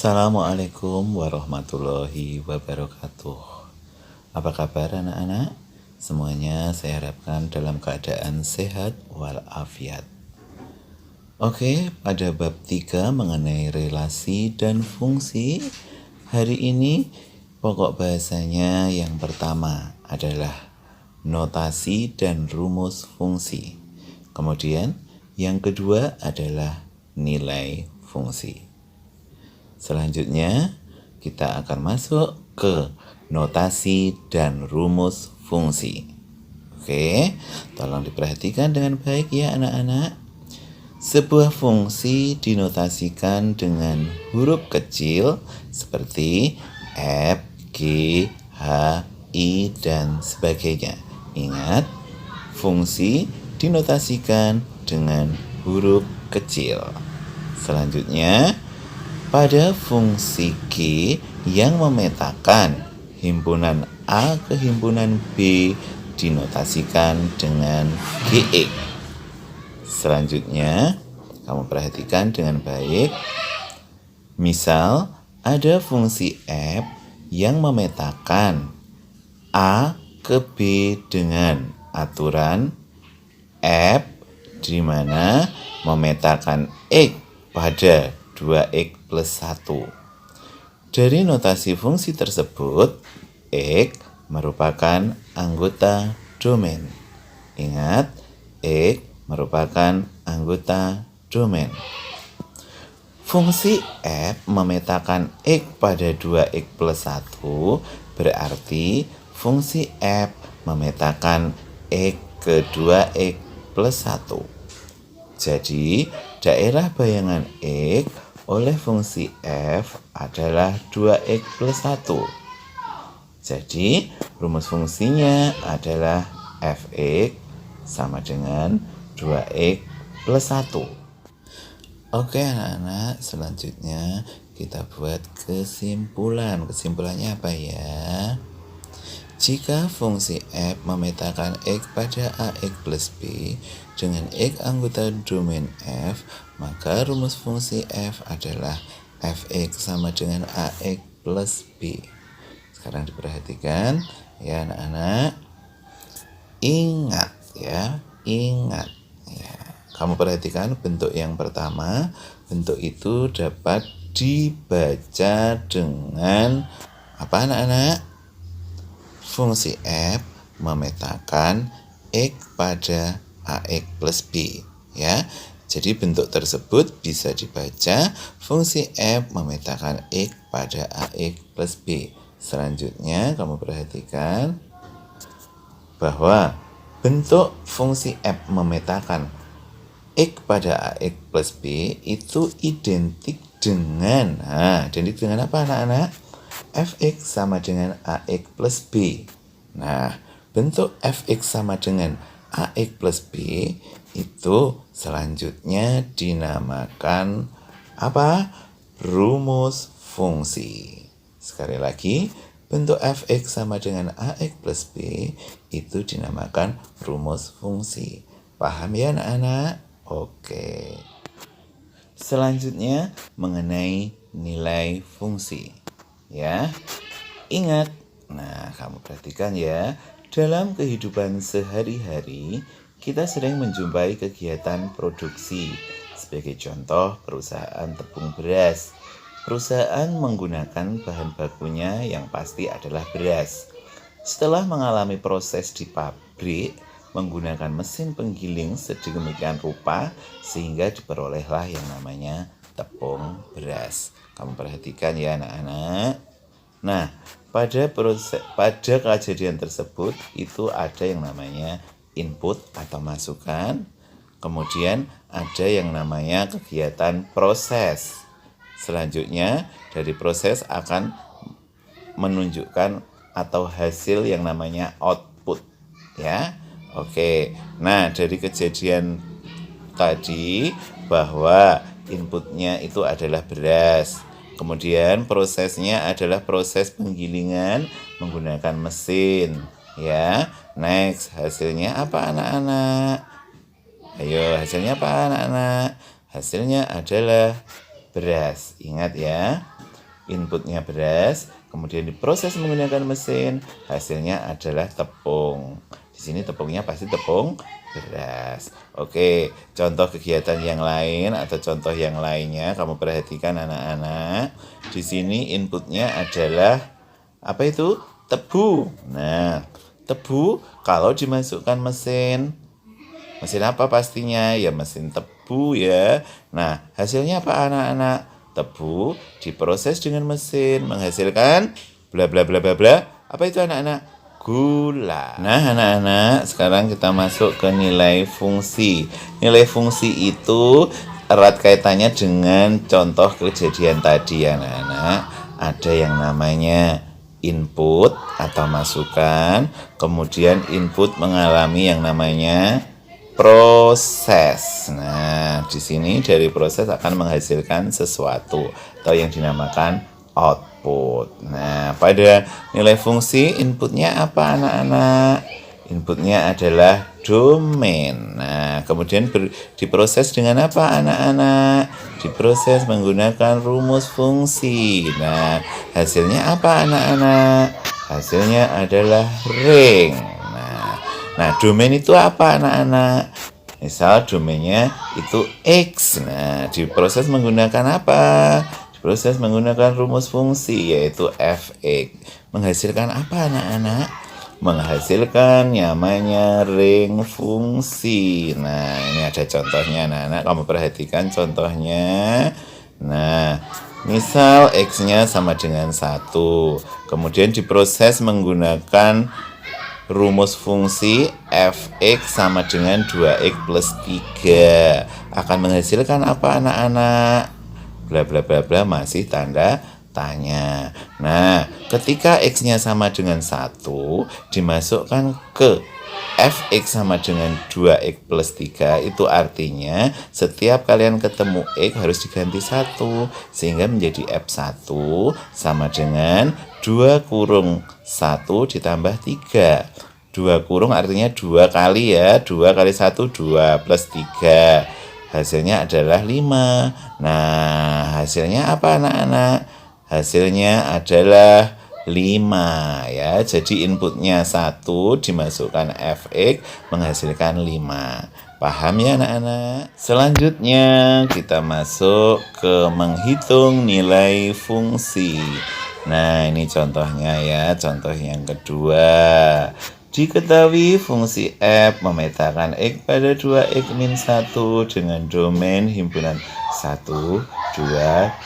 Assalamualaikum warahmatullahi wabarakatuh. Apa kabar anak-anak? Semuanya saya harapkan dalam keadaan sehat walafiat. Oke, pada bab 3 mengenai relasi dan fungsi, hari ini pokok bahasanya yang pertama adalah notasi dan rumus fungsi. Kemudian yang kedua adalah nilai fungsi. Selanjutnya kita akan masuk ke notasi dan rumus fungsi. Oke, tolong diperhatikan dengan baik ya anak-anak. Sebuah fungsi dinotasikan dengan huruf kecil seperti F, G, H, I, dan sebagainya. Ingat, fungsi dinotasikan dengan huruf kecil. Selanjutnya, pada fungsi G yang memetakan himpunan A ke himpunan B dinotasikan dengan GX. Selanjutnya, kamu perhatikan dengan baik. Misal, ada fungsi F yang memetakan A ke B dengan aturan F di mana memetakan X pada 2X plus 1. Dari notasi fungsi tersebut, X merupakan anggota domain. Ingat, X merupakan anggota domain. Fungsi F memetakan X pada 2X plus 1 berarti fungsi F memetakan X ke 2X plus 1. Jadi, daerah bayangan X oleh fungsi F adalah 2X plus 1. Jadi, rumus fungsinya adalah Fx sama dengan 2X plus 1. Oke anak-anak, selanjutnya kita buat kesimpulan. Kesimpulannya apa ya? Jika fungsi F memetakan X pada AX plus B dengan X anggota domain F, maka rumus fungsi F adalah Fx sama dengan AX plus B. Sekarang diperhatikan ya anak-anak. Ingat ya. Kamu perhatikan bentuk yang pertama. Bentuk itu dapat dibaca dengan apa anak-anak? Fungsi F memetakan X pada AX plus B ya. Jadi bentuk tersebut bisa dibaca fungsi F memetakan X pada AX plus B. Selanjutnya kamu perhatikan bahwa bentuk fungsi F memetakan X pada AX plus B itu identik dengan apa anak-anak? Fx sama dengan AX plus B. Nah, bentuk Fx sama dengan AX plus B itu selanjutnya dinamakan apa? Rumus fungsi. Sekali lagi, bentuk Fx sama dengan AX plus B itu dinamakan rumus fungsi. Paham ya anak-anak? Oke. Selanjutnya mengenai nilai fungsi. Ya, ingat. Nah, kamu perhatikan ya. Dalam kehidupan sehari-hari, kita sering menjumpai kegiatan produksi. Sebagai contoh, perusahaan tepung beras. Perusahaan menggunakan bahan bakunya yang pasti adalah beras. Setelah mengalami proses di pabrik, menggunakan mesin penggiling sedemikian rupa sehingga diperolehlah yang namanya tepung beras. Kamu perhatikan ya anak-anak. Nah, pada kejadian tersebut itu ada yang namanya input atau masukan. Kemudian ada yang namanya kegiatan proses. Selanjutnya dari proses akan menunjukkan atau hasil yang namanya output ya. Oke. Nah, dari kejadian tadi bahwa inputnya itu adalah beras. Kemudian prosesnya adalah proses penggilingan menggunakan mesin ya. Next, hasilnya apa anak-anak? Ayo, hasilnya apa anak-anak? Hasilnya adalah beras. Ingat ya. inputnya beras, kemudian diproses menggunakan mesin, hasilnya adalah tepung. Di sini tepungnya pasti tepung beras. Oke, contoh kegiatan yang lain atau contoh yang lainnya kamu perhatikan anak-anak. Di sini inputnya adalah apa itu? Tebu. Nah, tebu kalau dimasukkan mesin apa pastinya? Ya mesin tebu ya. Nah, hasilnya apa anak-anak? Tebu diproses dengan mesin menghasilkan bla bla bla bla bla. Apa itu anak-anak? Gula. Nah, anak-anak, sekarang kita masuk ke nilai fungsi. Nilai fungsi itu erat kaitannya dengan contoh kejadian tadi anak-anak. Ada yang namanya input atau masukan, kemudian input mengalami yang namanya proses. Nah, di sini dari proses akan menghasilkan sesuatu atau yang dinamakan output. Nah, pada nilai fungsi inputnya apa anak-anak? Inputnya adalah domain. Nah, kemudian diproses dengan apa anak-anak? Diproses menggunakan rumus fungsi. Nah, hasilnya apa anak-anak? Hasilnya adalah ring. Nah, domain itu apa anak-anak? Misal domainnya itu X. Nah, diproses menggunakan apa? Diproses menggunakan rumus fungsi yaitu fx. Menghasilkan apa anak-anak? Menghasilkan namanya ring fungsi. Nah, ini ada contohnya anak-anak. Kamu perhatikan contohnya. Nah, misal X-nya sama dengan 1. Kemudian diproses menggunakan rumus fungsi fx sama dengan 2x plus 3 akan menghasilkan apa anak-anak? Bla bla bla bla masih tanda tanya. Nah, ketika x-nya sama dengan 1 dimasukkan ke fx sama dengan 2x plus 3 itu artinya setiap kalian ketemu x harus diganti 1 sehingga menjadi f1 sama dengan 2 kurung 1 ditambah 3. 2 kurung artinya 2 kali ya. 2 kali 1 2 plus 3. Hasilnya adalah 5. Nah, hasilnya apa anak-anak? Hasilnya adalah 5 ya. Jadi inputnya 1 dimasukkan fx menghasilkan 5. Paham ya anak-anak? Selanjutnya kita masuk ke menghitung nilai fungsi. Nah, ini contohnya ya, contoh yang kedua. Diketahui fungsi f memetakan x pada 2x min 1 dengan domain himpunan 1, 2,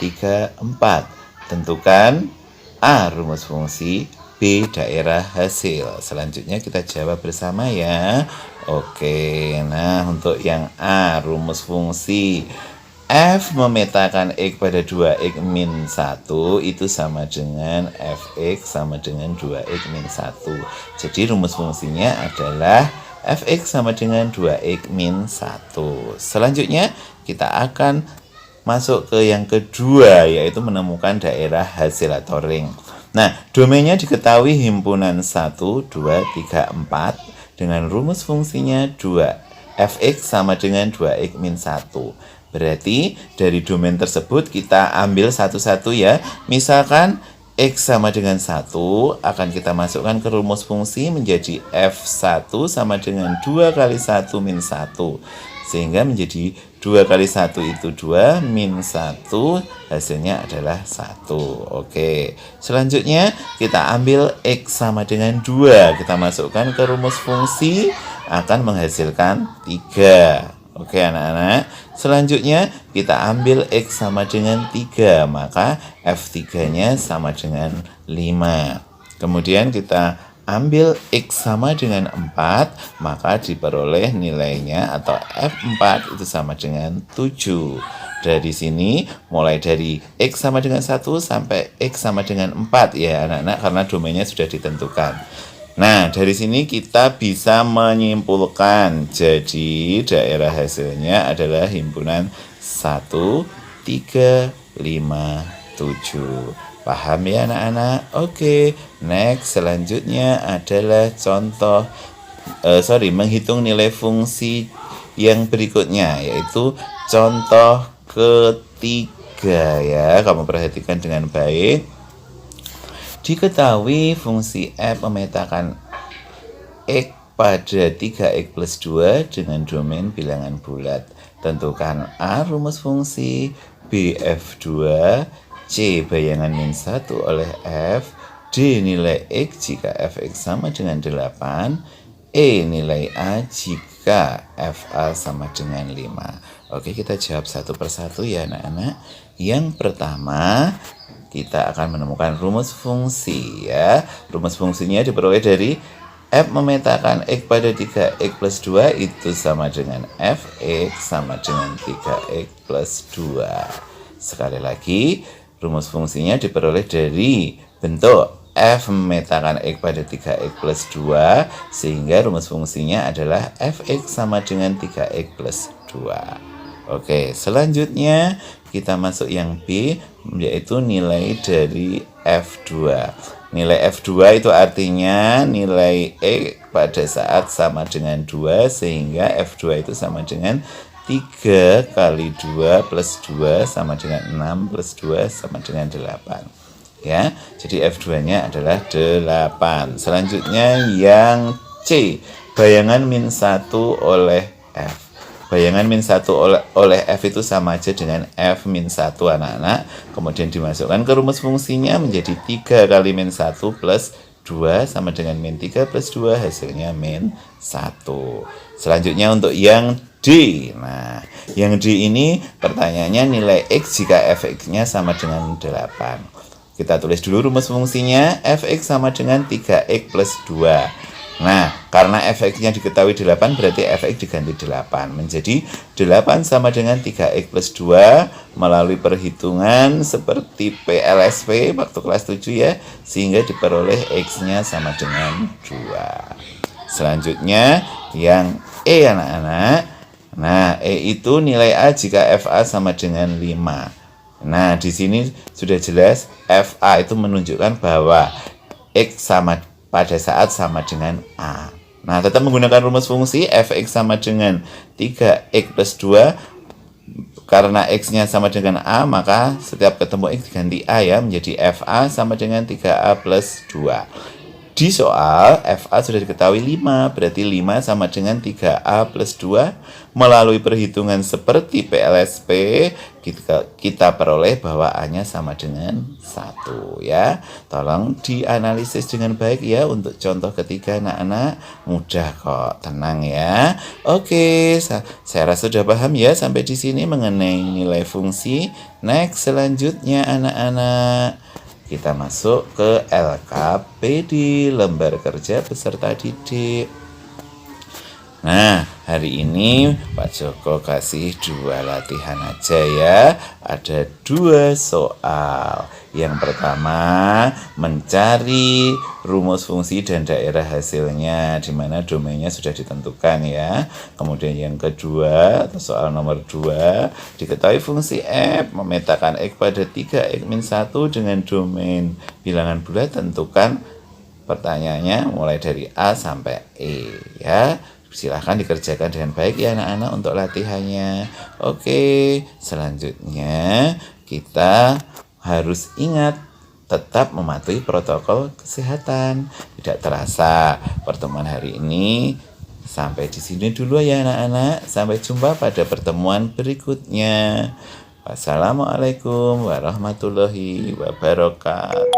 3, 4. Tentukan A. Rumus fungsi, B. Daerah hasil. Selanjutnya kita jawab bersama ya. Oke, nah untuk yang A, rumus fungsi. F memetakan X pada 2X min 1 itu sama dengan Fx sama dengan 2X min 1. Jadi rumus fungsinya adalah Fx sama dengan 2X min 1. Selanjutnya kita akan masuk ke yang kedua yaitu menemukan daerah hasil atau ring. Nah, domainnya diketahui himpunan 1, 2, 3, 4 dengan rumus fungsinya 2. Fx sama dengan 2x min 1. Berarti dari domain tersebut kita ambil satu-satu ya. Misalkan x sama dengan 1 akan kita masukkan ke rumus fungsi menjadi f1 sama dengan 2 kali 1 min 1. Sehingga menjadi 2 kali 1 itu 2 min 1 hasilnya adalah 1. Oke. Selanjutnya kita ambil x sama dengan 2. Kita masukkan ke rumus fungsi akan menghasilkan 3. Oke anak-anak, selanjutnya kita ambil X sama dengan 3, maka F3-nya sama dengan 5. Kemudian kita ambil X sama dengan 4, maka diperoleh nilainya atau F4 itu sama dengan 7. Dari sini, mulai dari X sama dengan 1 sampai X sama dengan 4 ya anak-anak, karena domainnya sudah ditentukan. Nah, dari sini kita bisa menyimpulkan. Jadi, daerah hasilnya adalah himpunan 1, 3, 5, 7. Paham ya anak-anak? Oke, next selanjutnya adalah contoh menghitung nilai fungsi yang berikutnya, yaitu contoh ketiga. 3 ya. Kamu perhatikan dengan baik. Diketahui fungsi f memetakan x pada 3x plus 2 dengan domain bilangan bulat. Tentukan A rumus fungsi, B f2, C bayangan min 1 oleh f, D nilai x jika fx sama dengan 8, E nilai A jika fa sama dengan 5. Oke, kita jawab satu persatu ya anak-anak. Yang pertama, kita akan menemukan rumus fungsi ya. Rumus fungsinya diperoleh dari f memetakan x pada 3x plus 2 itu sama dengan fx sama dengan 3x plus 2. Sekali lagi, rumus fungsinya diperoleh dari bentuk f memetakan x pada 3x plus 2, sehingga rumus fungsinya adalah fx sama dengan 3x plus 2. Oke, selanjutnya kita masuk yang B, yaitu nilai dari f2. Nilai f2 itu artinya nilai x pada saat sama dengan 2, sehingga f2 itu sama dengan 3 kali 2 plus 2 sama dengan 6 plus 2 sama dengan 8. Ya, jadi f2-nya adalah 8. Selanjutnya yang C, bayangan min 1 oleh f. Bayangan min 1 oleh f itu sama aja dengan f min 1 anak-anak. Kemudian dimasukkan ke rumus fungsinya menjadi 3 kali min 1 plus 2 sama dengan min 3 plus 2, hasilnya min 1. Selanjutnya untuk yang D. Nah, yang D ini pertanyaannya nilai x jika fx-nya sama dengan 8. Kita tulis dulu rumus fungsinya, fx sama dengan 3x plus 2. Nah, karena fx-nya diketahui 8, berarti fx diganti 8. Menjadi 8 sama dengan 3x plus 2 melalui perhitungan seperti PLSP waktu kelas 7 ya, sehingga diperoleh x-nya sama dengan 2. Selanjutnya yang E anak-anak. Nah, E itu nilai A jika FA sama dengan 5. Nah, di sini sudah jelas FA itu menunjukkan bahwa X sama pada saat sama dengan A. Nah, tetap menggunakan rumus fungsi fx sama dengan 3x plus 2. Karena x-nya sama dengan A, maka setiap ketemu x diganti A ya, menjadi FA sama dengan 3A plus 2. Di soal, FA sudah diketahui 5, berarti 5 sama dengan 3A plus 2. Melalui perhitungan seperti PLSP, kita peroleh bahwa A-nya sama dengan 1 ya. Tolong dianalisis dengan baik ya untuk contoh ketiga anak-anak. Mudah kok, tenang ya. Oke, saya rasa sudah paham ya sampai di sini mengenai nilai fungsi. Next, selanjutnya anak-anak. Kita masuk ke LKPD, lembar kerja peserta didik. Nah, hari ini Pak Joko kasih 2 latihan aja ya. Ada 2 soal. Yang pertama, mencari rumus fungsi dan daerah hasilnya, di mana domainnya sudah ditentukan ya. Kemudian yang kedua, atau soal nomor 2, diketahui fungsi f memetakan x pada 3x min 1 dengan domain bilangan bulat. Tentukan pertanyaannya mulai dari A sampai E ya. Silahkan dikerjakan dengan baik ya anak-anak untuk latihannya. Oke, selanjutnya kita harus ingat tetap mematuhi protokol kesehatan. Tidak terasa pertemuan hari ini sampai di sini dulu ya anak-anak. Sampai jumpa pada pertemuan berikutnya. Wassalamualaikum warahmatullahi wabarakatuh.